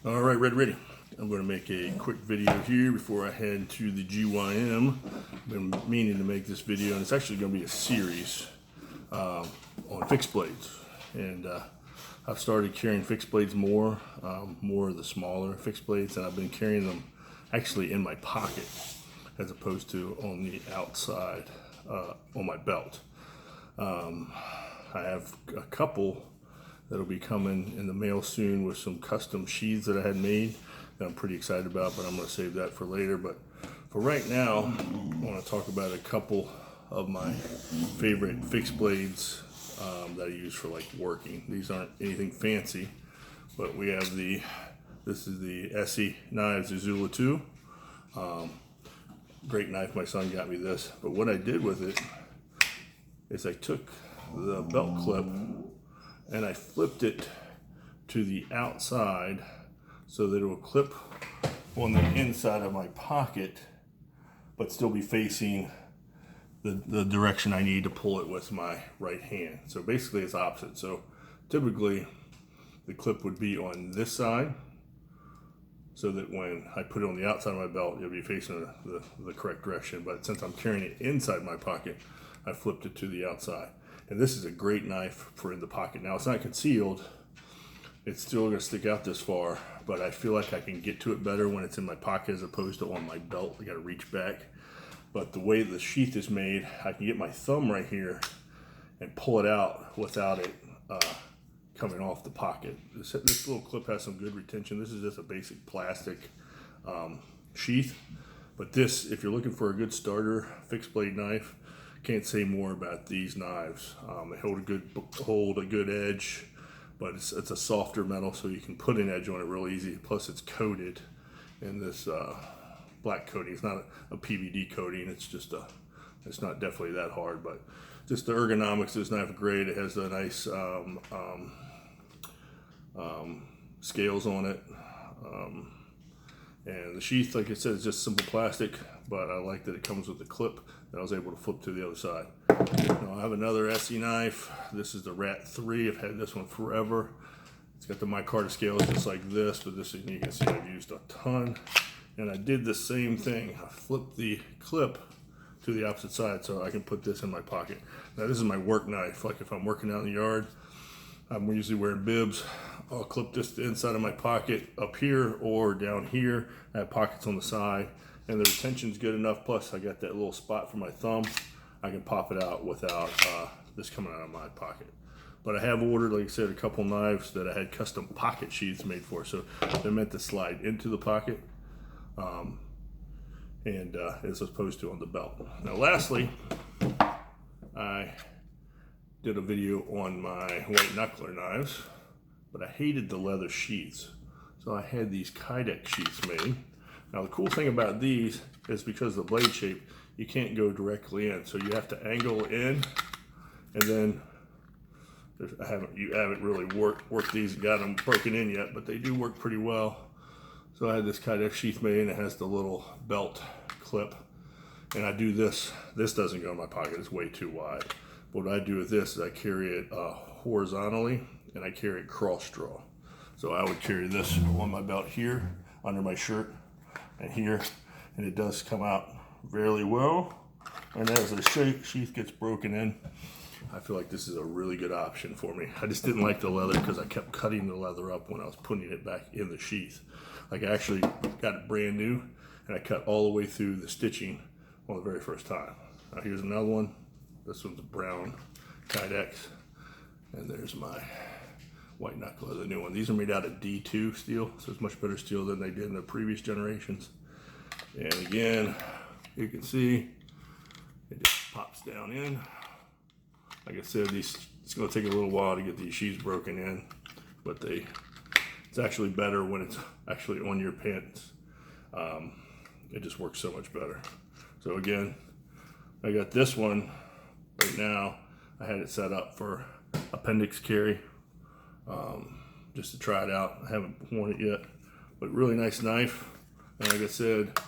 All right, ready. I'm going to make a quick video here before I head to the GYM. I've been meaning to make this video, and it's actually going to be a series on fixed blades. And I've started carrying fixed blades more of the smaller fixed blades, and I've been carrying them actually in my pocket as opposed to on the outside on my belt. I have a couple that'll be coming in the mail soon with some custom sheaths that I had made that I'm pretty excited about, but I'm going to save that for later. But for right now, I want to talk about a couple of my favorite fixed blades that I use for like working. These aren't anything fancy, but we have this is the Essie Knives Azula 2. Great knife, my son got me this. But what I did with it is I took the belt clip and I flipped it to the outside so that it will clip on the inside of my pocket, but still be facing the direction I need to pull it with my right hand. So basically it's opposite. So typically the clip would be on this side so that when I put it on the outside of my belt, it'll be facing the correct direction. But since I'm carrying it inside my pocket, I flipped it to the outside. And this is a great knife for in the pocket. Now it's not concealed. It's still gonna stick out this far, but I feel like I can get to it better when it's in my pocket as opposed to on my belt. I gotta reach back. But the way the sheath is made, I can get my thumb right here and pull it out without it coming off the pocket. This little clip has some good retention. This is just a basic plastic sheath. But this, if you're looking for a good starter fixed blade knife, can't say more about these knives. They hold a good edge, but it's a softer metal, so you can put an edge on it real easy. Plus, it's coated in this black coating. It's not a PVD coating. It's just it's not definitely that hard, but just the ergonomics of this knife are great. It has a nice scales on it. And the sheath, like I said, is just simple plastic, but I like that it comes with a clip that I was able to flip to the other side. Now I have another Essie knife. This is the Rat 3. I've had this one forever. It's got the micarta scales just like this, but this, you can see I've used a ton. And I did the same thing. I flipped the clip to the opposite side so I can put this in my pocket. Now this is my work knife. Like if I'm working out in the yard, I'm usually wearing bibs. I'll clip this to the inside of my pocket up here or down here. I have pockets on the side, and the retention's good enough. Plus, I got that little spot for my thumb. I can pop it out without this coming out of my pocket. But I have ordered, like I said, a couple knives that I had custom pocket sheaths made for, so they're meant to slide into the pocket, and as opposed to on the belt. Now, lastly, I did a video on my whitenuckler knives, but I hated the leather sheaths. So I had these kydex sheaths made. Now the cool thing about these is because of the blade shape, you can't go directly in. So you have to angle in, and then you haven't really worked these and got them broken in yet, but they do work pretty well. So I had this kydex sheath made, and it has the little belt clip. And I do this doesn't go in my pocket, it's way too wide. What I do with this is I carry it horizontally, and I carry it cross draw. So I would carry this on my belt here, under my shirt, and here, and it does come out fairly well. And as the sheath gets broken in, I feel like this is a really good option for me. I just didn't like the leather because I kept cutting the leather up when I was putting it back in the sheath. Like I actually got it brand new, and I cut all the way through the stitching on the very first time. Now here's another one. This one's a brown kydex, and there's my whitenuckler, the new one. These are made out of D2 steel, so it's much better steel than they did in the previous generations. And again, you can see it just pops down in. Like I said, it's going to take a little while to get these sheaths broken in, but it's actually better when it's actually on your pants. It just works so much better. So again, I got this one right now. I had it set up for appendix carry, just to try it out. I haven't worn it yet, but really nice knife. And like I said,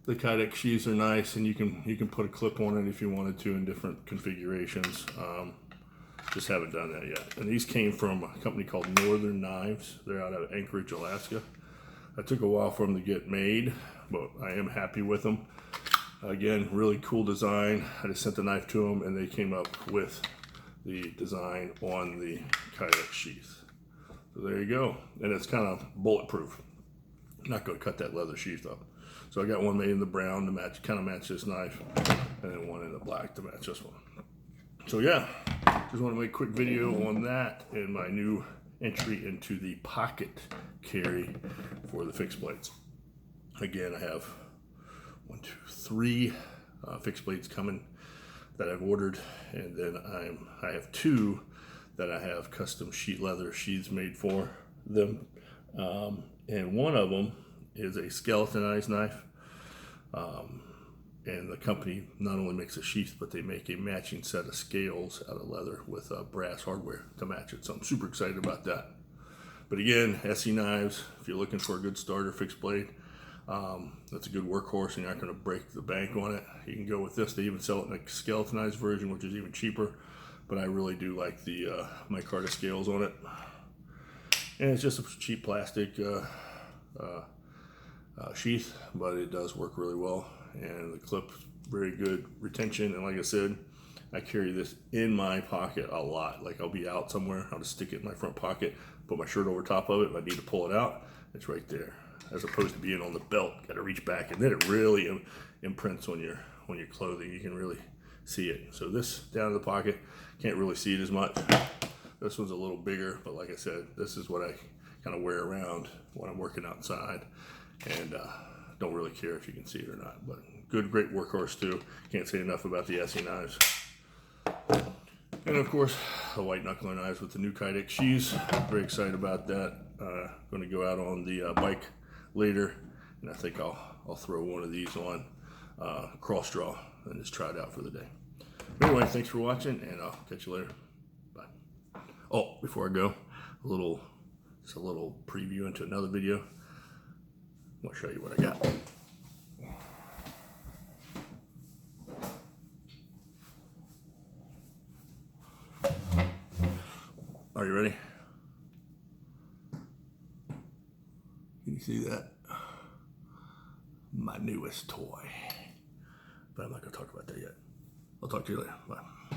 the kydex sheaths are nice, and you can put a clip on it if you wanted to in different configurations. Just haven't done that yet. And these came from a company called Northern Knives. They're out of Anchorage, Alaska. It took a while for them to get made, but I am happy with them. Again, really cool design. I just sent the knife to them and they came up with the design on the kydex sheath. So there you go. And it's kind of bulletproof. I'm not going to cut that leather sheath up. So I got one made in the brown to match, kind of match this knife, and then one in the black to match this one. So yeah, just want to make a quick video on that and my new entry into the pocket carry for the fixed blades. Again, I have 1, 2, 3 fixed blades coming that I've ordered, and then I have 2 that I have custom sheet leather sheaths made for them, and one of them is a skeletonized knife, and the company not only makes a sheath, but they make a matching set of scales out of leather with brass hardware to match it. So I'm super excited about that. But again, SE knives, if you're looking for a good starter fixed blade, that's a good workhorse and you're not going to break the bank on it. You can go with this. They even sell it in a skeletonized version, which is even cheaper, but I really do like the micarta scales on it. And it's just a cheap plastic sheath, but it does work really well, and the clip's very good retention. And like I said, I carry this in my pocket a lot. Like I'll be out somewhere, I'll just stick it in my front pocket, put my shirt over top of it. If I need to pull it out, it's right there, as opposed to being on the belt. Got to reach back, and then it really imprints on your clothing. You can really see it. So this down in the pocket, can't really see it as much. This one's a little bigger, but like I said, this is what I kind of wear around when I'm working outside, and don't really care if you can see it or not. But great workhorse too. Can't say enough about the SE knives. And of course, the whitenuckler knives with the new kydex sheaths. Very excited about that. Going to go out on the bike later, and I think I'll throw one of these on cross draw and just try it out for the day. Anyway, thanks for watching, and I'll catch you later. Bye. Oh, before I go, just a little preview into another video. I'm gonna show you what I got. Are you ready? Can you see that? My newest toy. But I'm not gonna talk about that yet. I'll talk to you later. Bye.